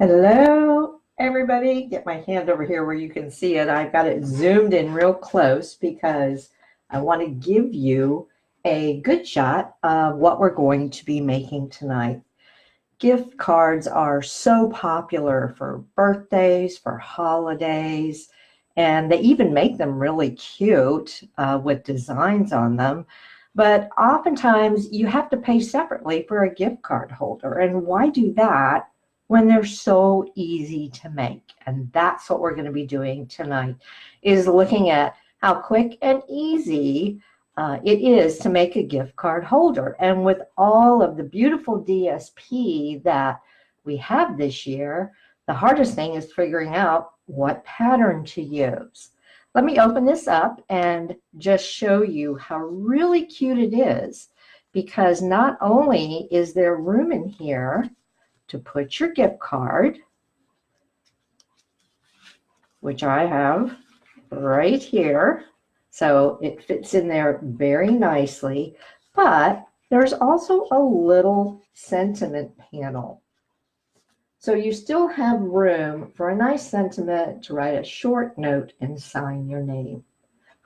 Hello, everybody. Get my hand over here where you can see it. I've got it zoomed in real close because I want to give you a good shot of what we're going to be making tonight. Gift cards are so popular for birthdays, for holidays, and they even make them really cute with designs on them. But oftentimes you have to pay separately for a gift card holder. And why do that when they're so easy to make? And that's what we're going to be doing tonight, is looking at how quick and easy it is to make a gift card holder. And with all of the beautiful DSP that we have this year, the hardest thing is figuring out what pattern to use. Let me open this up and just show you how really cute it is, because not only is there room in here to put your gift card, which I have right here, so it fits in there very nicely, but there's also a little sentiment panel. So you still have room for a nice sentiment to write a short note and sign your name.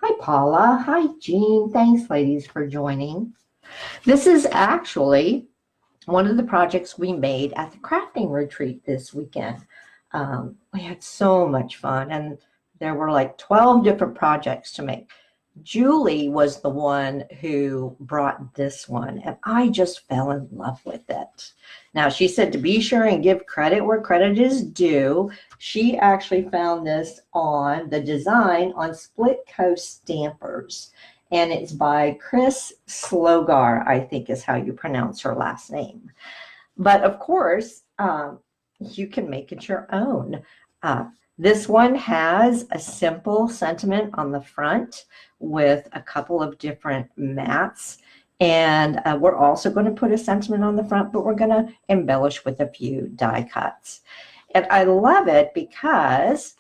Hi, Paula. Hi, Jean. Thanks, ladies, for joining. This is actually one of the projects we made at the crafting retreat this weekend. We had so much fun, and there were like 12 different projects to make. Julie was the one who brought this one, and I just fell in love with it. Now, she said to be sure and give credit where credit is due. She actually found this on the design on Split Coast Stampers, and it's by Chris Slogar, I think is how you pronounce her last name. But of course, you can make it your own. This one has a simple sentiment on the front with a couple of different mats. And we're also going to put a sentiment on the front, but we're going to embellish with a few die cuts. And I love it because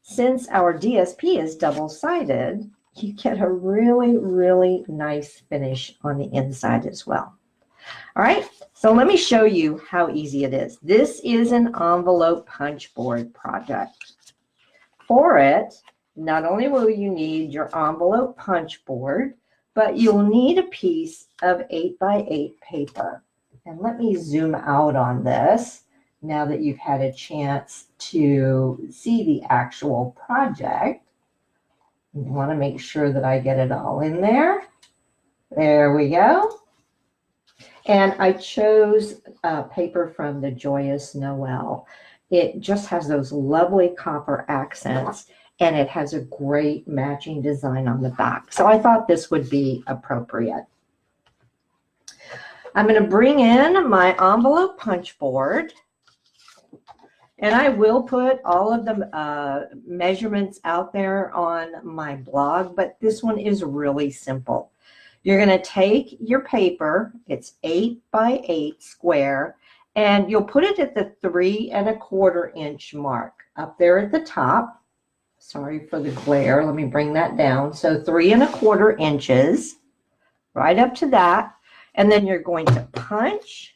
since our DSP is double-sided, you get a really, really nice finish on the inside as well. All right, so let me show you how easy it is. This is an envelope punch board project. For it, not only will you need your envelope punch board, but you'll need a piece of 8x8 paper. And let me zoom out on this now that you've had a chance to see the actual project. You want to make sure that I get it all in there. There we go. And I chose paper from the Joyous Noel. It just has those lovely copper accents, and it has a great matching design on the back. So I thought this would be appropriate. I'm going to bring in my envelope punch board. And I will put all of the measurements out there on my blog, but this one is really simple. You're going to take your paper, it's 8x8 square, and you'll put it at the 3 1/4 inch mark up there at the top. Sorry for the glare, let me bring that down. So 3 1/4 inches, right up to that. And then you're going to punch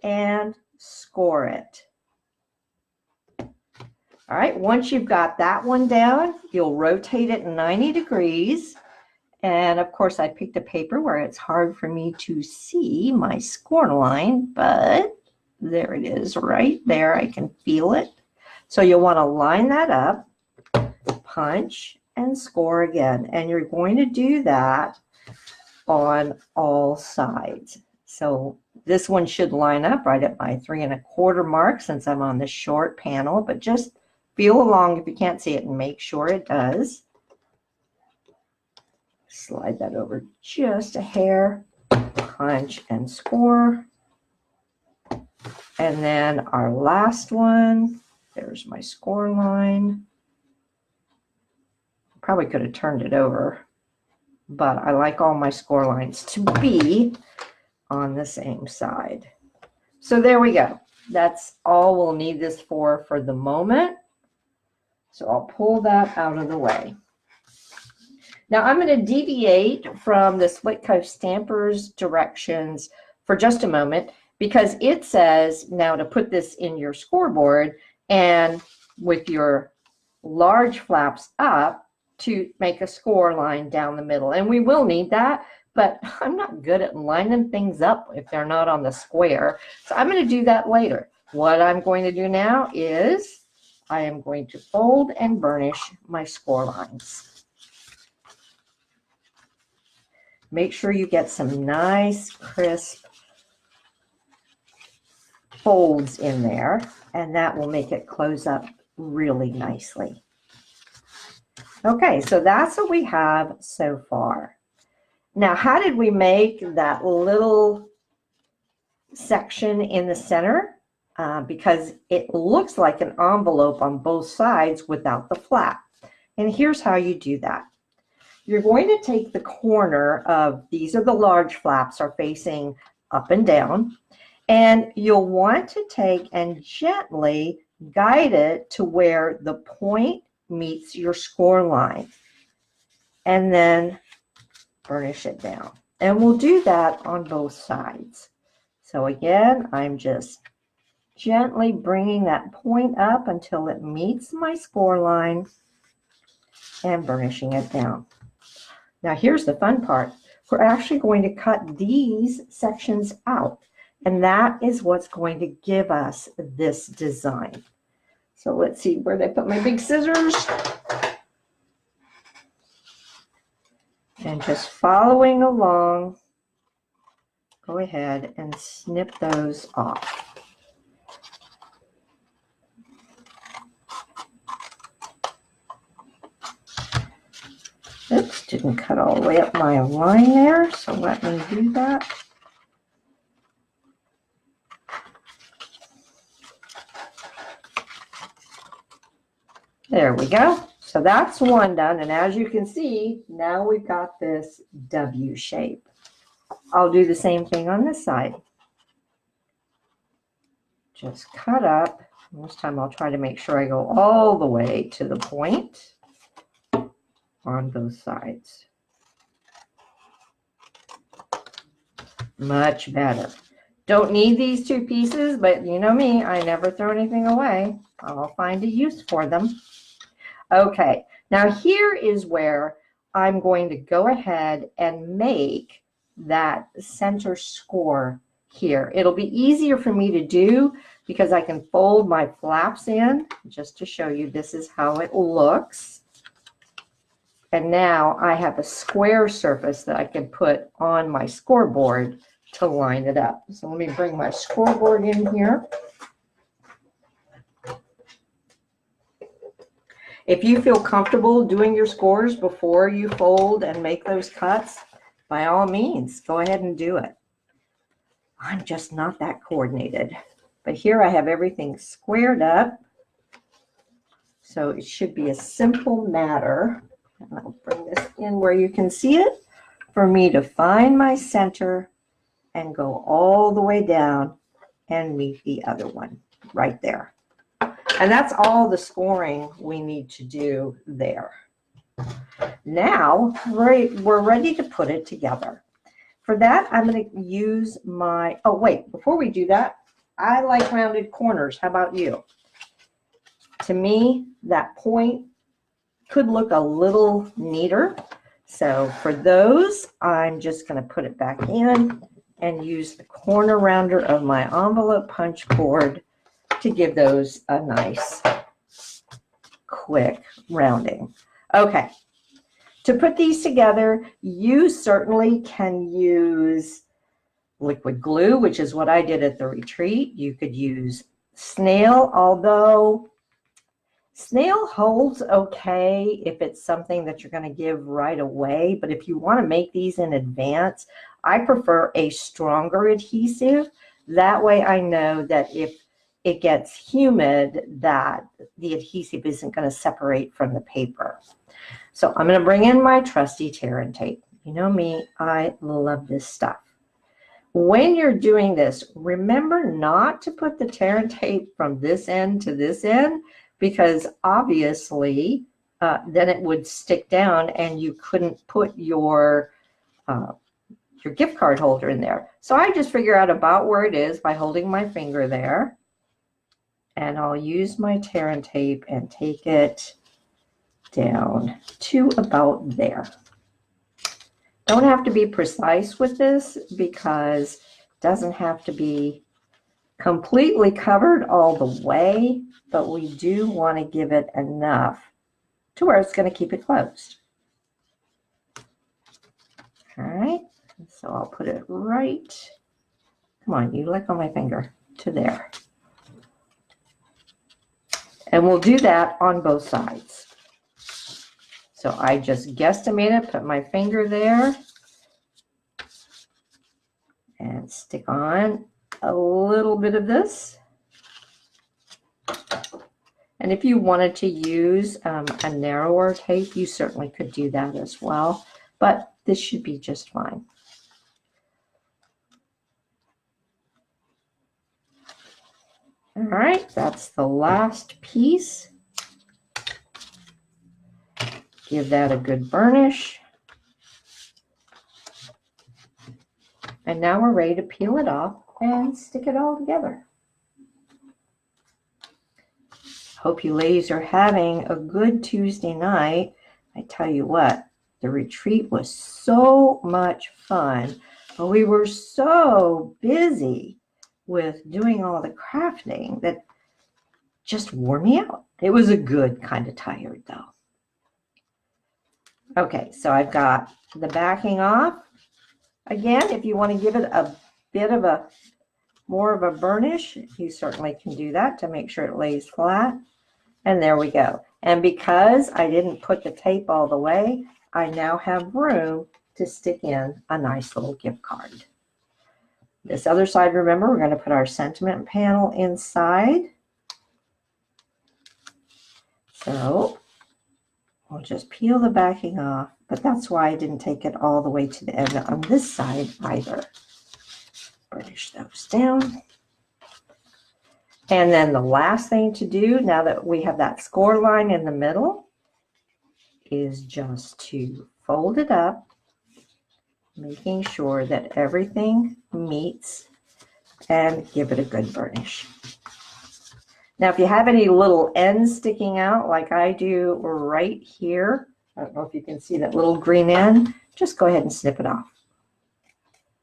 and score it. All right, once you've got that one down, you'll rotate it 90 degrees. And of course, I picked a paper where it's hard for me to see my score line, but there it is right there. I can feel it. So you'll want to line that up, punch, and score again. And you're going to do that on all sides. So this one should line up right at my 3 1/4 mark since I'm on the short panel, but just feel along if you can't see it and make sure it does. Slide that over just a hair, punch and score. And then our last one, there's my score line. Probably could have turned it over, but I like all my score lines to be on the same side. So there we go. That's all we'll need this for the moment. So I'll pull that out of the way. Now I'm going to deviate from the Split Coast Stampers directions for just a moment because it says now to put this in your scoreboard and with your large flaps up to make a score line down the middle. And we will need that, but I'm not good at lining things up if they're not on the square. So I'm going to do that later. What I'm going to do now is I am going to fold and burnish my score lines. Make sure you get some nice crisp folds in there, and that will make it close up really nicely. Okay, so that's what we have so far. Now, how did we make that little section in the center? Because it looks like an envelope on both sides without the flap. And here's how you do that. You're going to take the corner of, these are the large flaps are facing up and down, and you'll want to take and gently guide it to where the point meets your score line, and then burnish it down. And we'll do that on both sides. So again, I'm just gently bringing that point up until it meets my score line and burnishing it down. Now here's the fun part. We're actually going to cut these sections out, and that is what's going to give us this design. So let's see, where did I put my big scissors? And just following along, go ahead and snip those off. Oops, didn't cut all the way up my line there, so let me do that. There we go. So that's one done, and as you can see, now we've got this W shape. I'll do the same thing on this side. Just cut up. This time I'll try to make sure I go all the way to the point on both sides. Much better. Don't need these two pieces, but you know me, I never throw anything away. I'll find a use for them. Okay, now here is where I'm going to go ahead and make that center score here. It'll be easier for me to do because I can fold my flaps in just to show you this is how it looks. And now I have a square surface that I can put on my scoreboard to line it up. So let me bring my scoreboard in here. If you feel comfortable doing your scores before you fold and make those cuts, by all means, go ahead and do it. I'm just not that coordinated. But here I have everything squared up. So it should be a simple matter. And I'll bring this in where you can see it, for me to find my center and go all the way down and meet the other one right there. And that's all the scoring we need to do there. Now we're ready to put it together. For that, I'm going to use my, oh wait, before we do that, I like rounded corners. How about you? To me, that point could look a little neater. So for those, I'm just going to put it back in and use the corner rounder of my envelope punch cord to give those a nice quick rounding. Okay, to put these together, you certainly can use liquid glue, which is what I did at the retreat. You could use snail, although snail holds okay if it's something that you're going to give right away. But if you want to make these in advance, I prefer a stronger adhesive. That way I know that if it gets humid, that the adhesive isn't going to separate from the paper. So I'm going to bring in my trusty tear and tape. You know me, I love this stuff. When you're doing this, remember not to put the tear and tape from this end to this end, because obviously then it would stick down and you couldn't put your your gift card holder in there. So I just figure out about where it is by holding my finger there. And I'll use my tear and tape and take it down to about there. Don't have to be precise with this because it doesn't have to be completely covered all the way, but we do want to give it enough to where it's going to keep it closed. All right, so I'll put it right, come on, you let go of my finger, to there. And we'll do that on both sides. So I just guesstimated, put my finger there, and stick on a little bit of this. And if you wanted to use a narrower tape, you certainly could do that as well. But this should be just fine. All right, that's the last piece. Give that a good burnish. And now we're ready to peel it off and stick it all together. Hope you ladies are having a good Tuesday night. I tell you what, the retreat was so much fun, but we were so busy with doing all the crafting that just wore me out. It was a good kind of tired though. Okay, so I've got the backing off. Again, if you want to give it a bit of a more of a burnish, you certainly can do that to make sure it lays flat. And there we go. And because I didn't put the tape all the way, I now have room to stick in a nice little gift card. This other side, remember, we're going to put our sentiment panel inside. So we'll just peel the backing off, but that's why I didn't take it all the way to the end on this side either. Burnish those down. And then the last thing to do, now that we have that score line in the middle, is just to fold it up, making sure that everything meets, and give it a good burnish. Now, if you have any little ends sticking out like I do right here, I don't know if you can see that little green end, just go ahead and snip it off.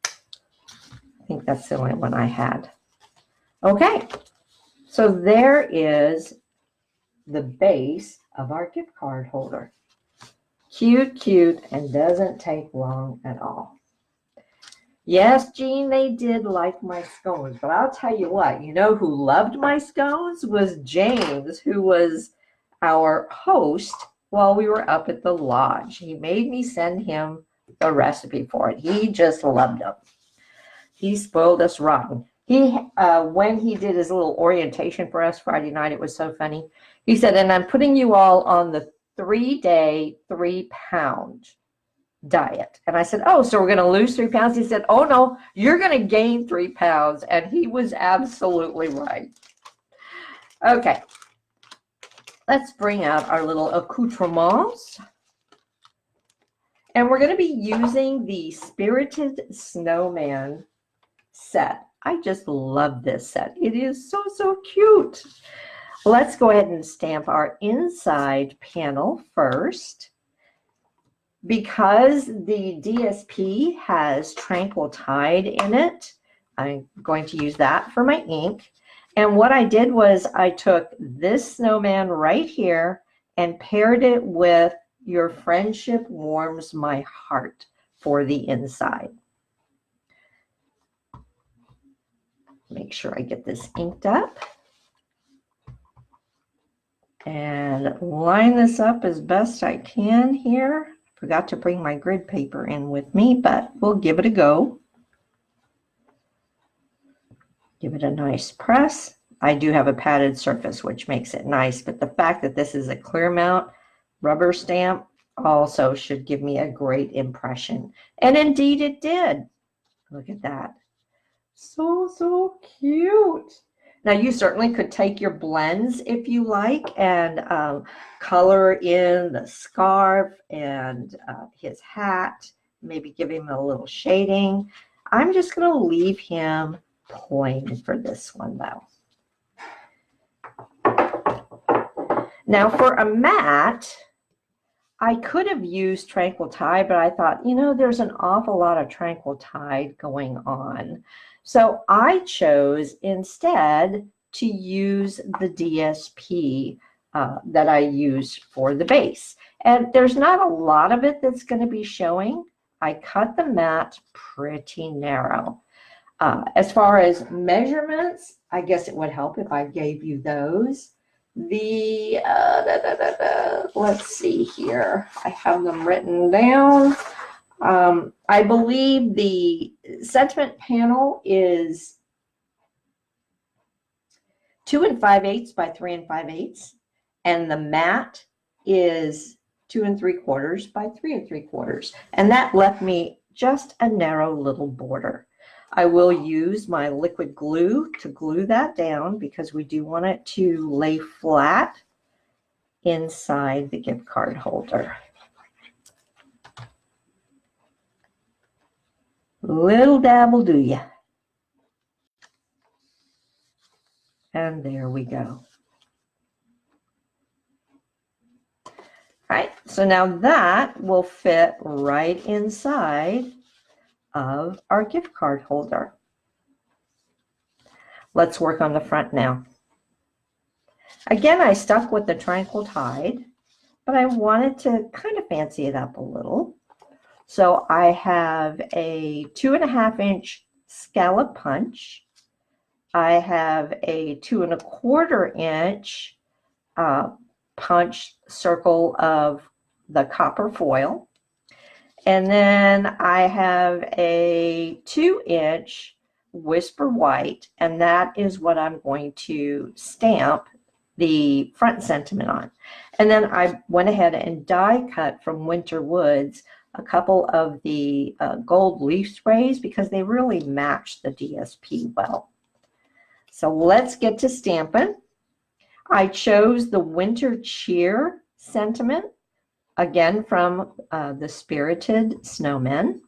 I think that's the only one I had. Okay, so there is the base of our gift card holder. Cute, cute, and doesn't take long at all. Yes, Jean, they did like my scones, but I'll tell you what, you know who loved my scones was James, who was our host while we were up at the lodge. He made me send him the recipe for it. He just loved them. He spoiled us rotten. When he did his little orientation for us Friday night, it was so funny. He said, and I'm putting you all on the 3-day, 3-pound diet. And I said, oh, so we're going to lose 3 pounds? He said, oh, no, you're going to gain 3 pounds. And he was absolutely right. Okay. Let's bring out our little accoutrements. And we're going to be using the Spirited Snowman set. I just love this set. It is so, so cute. Let's go ahead and stamp our inside panel first. Because the DSP has Tranquil Tide in it, I'm going to use that for my ink. And what I did was I took this snowman right here and paired it with Your Friendship Warms My Heart for the inside. Make sure I get this inked up. And line this up as best I can here. Forgot to bring my grid paper in with me, but we'll give it a go. Give it a nice press. I do have a padded surface, which makes it nice, but the fact that this is a clear mount rubber stamp also should give me a great impression. And indeed it did. Look at that. So, so cute. Now, you certainly could take your blends if you like and color in the scarf and his hat, maybe give him a little shading. I'm just going to leave him plain for this one though. Now for a mat, I could have used Tranquil Tide, but I thought, you know, there's an awful lot of Tranquil Tide going on. So I chose instead to use the DSP that I used for the base. And there's not a lot of it that's going to be showing. I cut the mat pretty narrow. As far as measurements, I guess it would help if I gave you those. The, let's see here. I have them written down. I believe the sentiment panel is 2 5/8 by 3 5/8, and the mat is 2 3/4 by 3 3/4, and that left me just a narrow little border. I will use my liquid glue to glue that down because we do want it to lay flat inside the gift card holder. Little dab will do ya. And there we go. All right, so now that will fit right inside of our gift card holder. Let's work on the front now. Again, I stuck with the Tranquil Tide, but I wanted to kind of fancy it up a little. So I have a 2.5 inch scallop punch. I have a 2 1/4 inch punch circle of the copper foil. And then I have a 2 inch Whisper White, and that is what I'm going to stamp the front sentiment on. And then I went ahead and die cut from Winter Woods a couple of the gold leaf sprays because they really match the DSP well. So let's get to stamping. I chose the Winter Cheer sentiment, again from the Spirited Snowmen.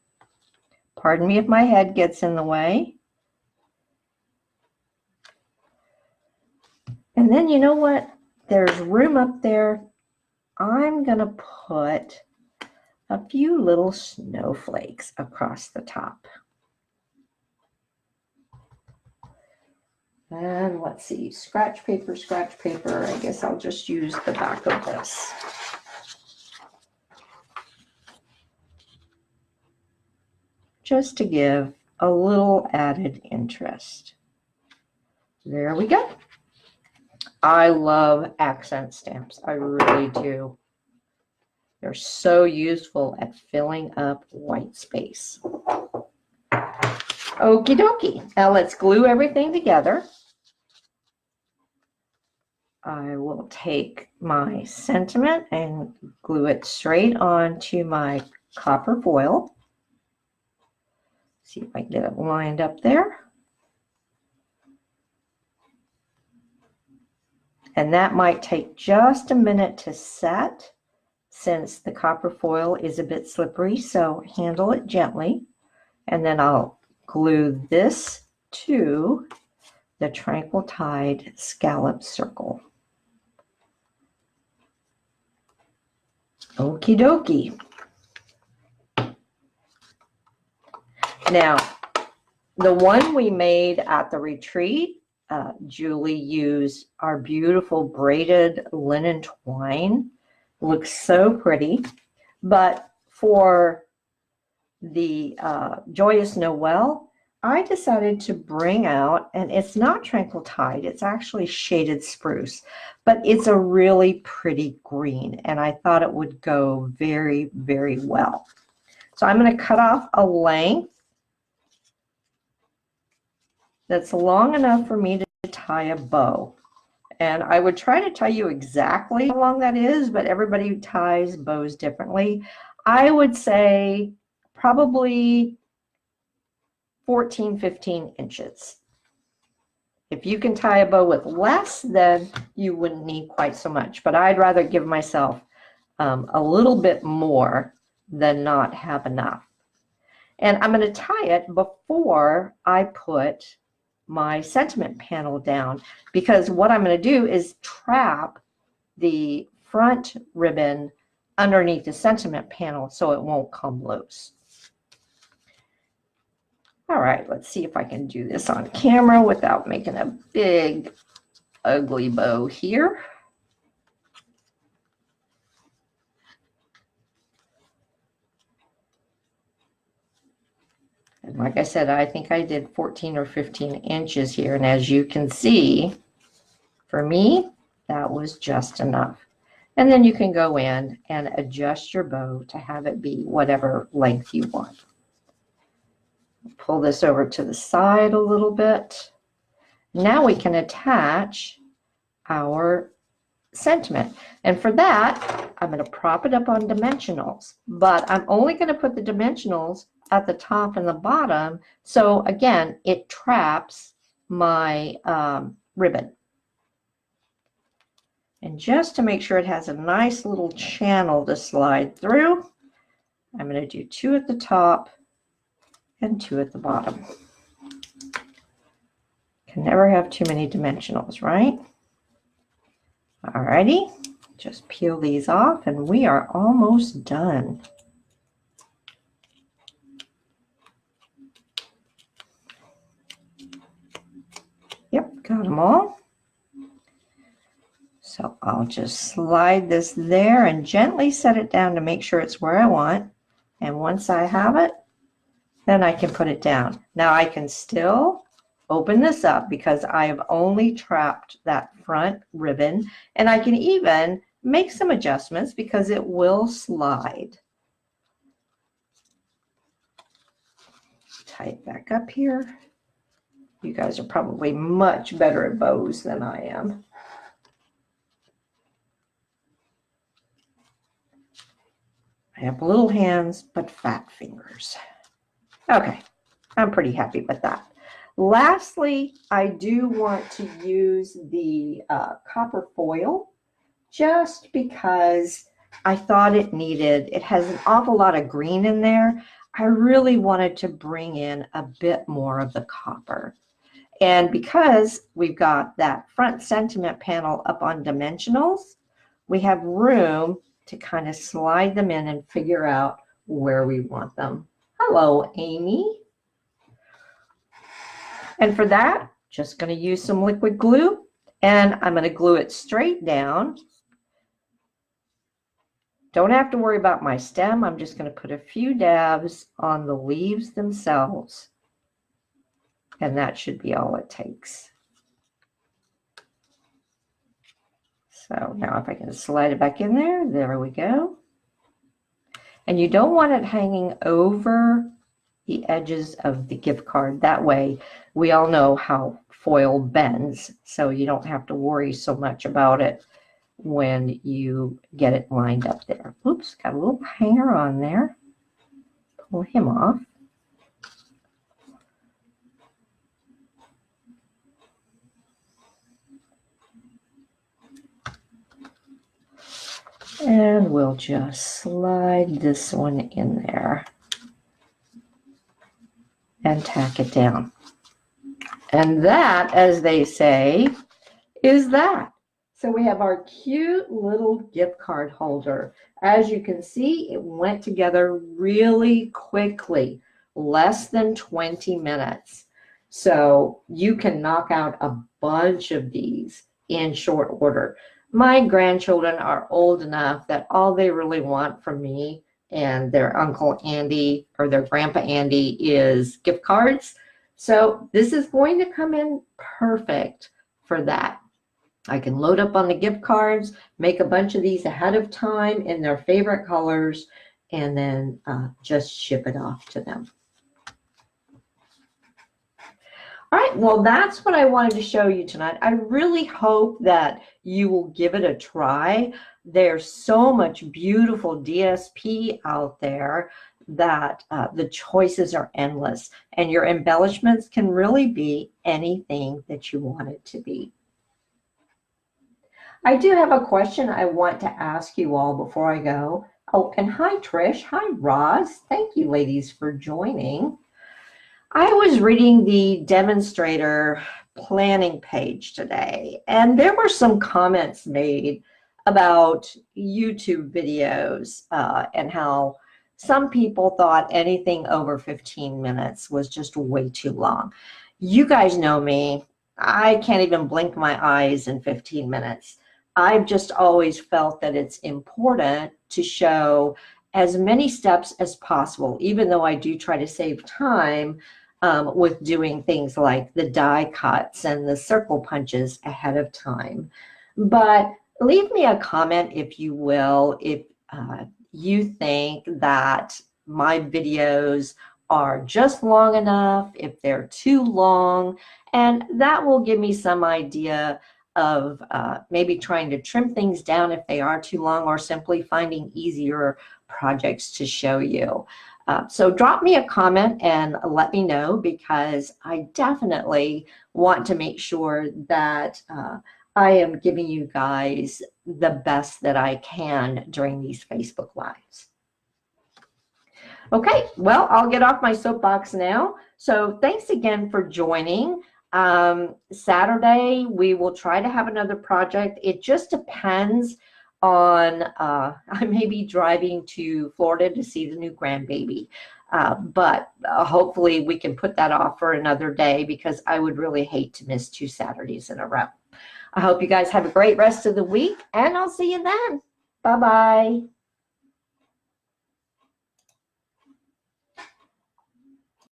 Pardon me if my head gets in the way. And then you know what? There's room up there. I'm going to put a few little snowflakes across the top. And let's see, scratch paper, scratch paper. I guess I'll just use the back of this. Just to give a little added interest. There we go. I love accent stamps. I really do. They're so useful at filling up white space. Okie dokie. Now let's glue everything together. I will take my sentiment and glue it straight onto my copper foil. See if I can get it lined up there. And that might take just a minute to set since the copper foil is a bit slippery, so handle it gently. And then I'll glue this to the Tranquil Tide scallop circle. Okie dokie. Now, the one we made at the retreat, Julie used our beautiful braided linen twine. Looks so pretty. But for the Joyous Noel, I decided to bring out, and it's not Tranquil Tide, it's actually shaded spruce, but it's a really pretty green, and I thought it would go very, very well. So I'm going to cut off a length that's long enough for me to tie a bow. And I would try to tell you exactly how long that is, but everybody ties bows differently. I would say probably 14, 15 inches. If you can tie a bow with less, then you wouldn't need quite so much. But I'd rather give myself a little bit more than not have enough. And I'm going to tie it before I put my sentiment panel down, because what I'm going to do is trap the front ribbon underneath the sentiment panel so it won't come loose. All right, let's see if I can do this on camera without making a big ugly bow here. And like I said, I think I did 14 or 15 inches here. And as you can see, for me, that was just enough. And then you can go in and adjust your bow to have it be whatever length you want. Pull this over to the side a little bit. Now we can attach our sentiment. And for that, I'm going to prop it up on dimensionals. But I'm only going to put the dimensionals at the top and the bottom. So again, it traps my ribbon. And just to make sure it has a nice little channel to slide through, I'm going to do 2 at the top and 2 at the bottom. Can never have too many dimensionals, right? Alrighty, just peel these off and we are almost done. Yep, got them all. So I'll just slide this there and gently set it down to make sure it's where I want. And once I have it, then I can put it down. Now I can still open this up because I have only trapped that front ribbon, and I can even make some adjustments because it will slide. Tie it back up here. You guys are probably much better at bows than I am. I have little hands, but fat fingers. Okay, I'm pretty happy with that. Lastly, I do want to use the copper foil just because I thought it has an awful lot of green in there. I really wanted to bring in a bit more of the copper. And because we've got that front sentiment panel up on dimensionals, we have room to kind of slide them in and figure out where we want them. Hello, Amy. And for that, just going to use some liquid glue, and I'm going to glue it straight down. Don't have to worry about my stem. I'm just going to put a few dabs on the leaves themselves, and that should be all it takes. So now if I can slide it back in there, there we go. And you don't want it hanging over the edges of the gift card. That way, we all know how foil bends, so you don't have to worry so much about it when you get it lined up there. Oops, got a little hanger on there. Pull him off. And we'll just slide this one in there and tack it down. And that, as they say, is that. So we have our cute little gift card holder. As you can see, it went together really quickly, less than 20 minutes. So you can knock out a bunch of these in short order. My grandchildren are old enough that all they really want from me and their Uncle Andy or their Grandpa Andy is gift cards. So this is going to come in perfect for that. I can load up on the gift cards, make a bunch of these ahead of time in their favorite colors, and then just ship it off to them. All right, well, that's what I wanted to show you tonight. I really hope that you will give it a try. There's so much beautiful DSP out there that the choices are endless, and your embellishments can really be anything that you want it to be. I do have a question I want to ask you all before I go. Oh, and hi, Trish. Hi, Roz. Thank you, ladies, for joining. I was reading the demonstrator planning page today, and there were some comments made about YouTube videos and how some people thought anything over 15 minutes was just way too long. You guys know me. I can't even blink my eyes in 15 minutes. I've just always felt that it's important to show as many steps as possible, even though I do try to save time with doing things like the die cuts and the circle punches ahead of time. But leave me a comment, if you will, if you think that my videos are just long enough, if they're too long, and that will give me some idea of maybe trying to trim things down if they are too long, or simply finding easier projects to show you. So drop me a comment and let me know, because I definitely want to make sure that I am giving you guys the best that I can during these Facebook Lives. Okay, well, I'll get off my soapbox now. So thanks again for joining. Saturday, we will try to have another project. It just depends on, I may be driving to Florida to see the new grandbaby. But hopefully we can put that off for another day, because I would really hate to miss 2 Saturdays in a row. I hope you guys have a great rest of the week, and I'll see you then. Bye-bye.